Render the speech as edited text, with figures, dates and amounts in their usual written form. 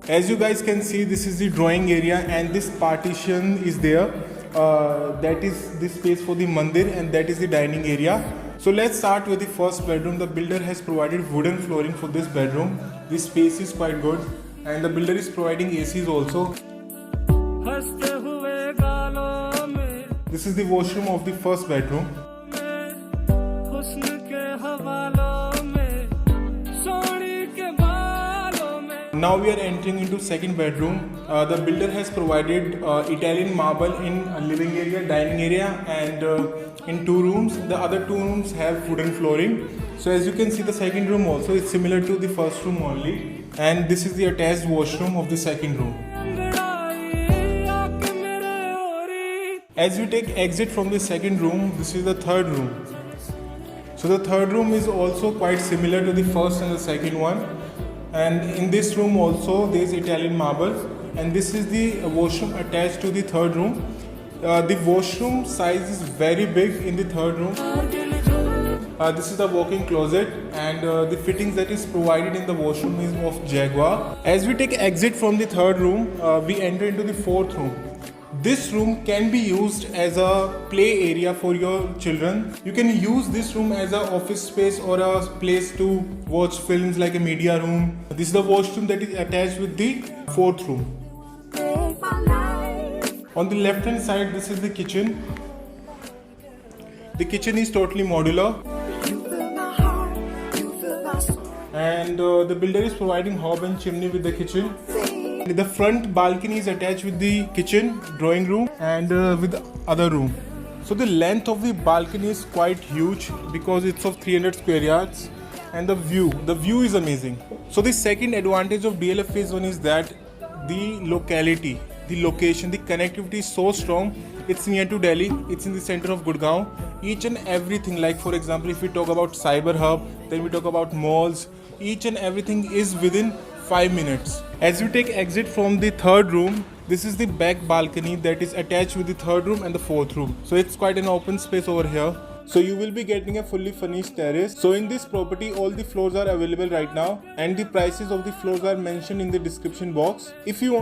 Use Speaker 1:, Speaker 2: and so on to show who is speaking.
Speaker 1: As you guys can see, this is the drawing area and this partition is there. That is the space for the mandir and that is the dining area. So let's start with the first bedroom. The builder has provided wooden flooring for this bedroom. This space is quite good and the builder is providing ACs also. This is the washroom of the first bedroom. Now we are entering into second bedroom. The builder has provided Italian marble in living area, dining area and in 2 rooms. The other 2 rooms have wooden flooring. So as you can see, the second room also is similar to the first room only. And this is the attached washroom of the second room. As we take exit from the second room, this is the third room. So the third room is also quite similar to the first and the second one. And in this room also there is Italian marble and this is the washroom attached to the third room. The washroom size is very big in the third room. This is the walk-in closet and the fittings that is provided in the washroom is of Jaguar. As we take exit from the third room, we enter into the fourth room. This room can be used as a play area for your children. You can use this room as an office space or a place to watch films like a media room. This is the washroom that is attached with the fourth room. On the left hand side, this is the kitchen. The kitchen is totally modular. And the builder is providing hob and chimney with the kitchen. The front balcony is attached with the kitchen, drawing room and with the other room. So the length of the balcony is quite huge because it's of 300 square yards and the view is amazing. So the second advantage of DLF Phase 1 is that the locality, the location, the connectivity is so strong. It's near to Delhi, it's in the center of Gurgaon. Each and everything, like for example, if we talk about Cyber Hub, then we talk about malls, each and everything is within 5 minutes. As we take exit from the third room, this is the back balcony that is attached with the third room and the fourth room. So it's quite an open space over here. So you will be getting a fully furnished terrace. So in this property, all the floors are available right now and the prices of the floors are mentioned in the description box. If you want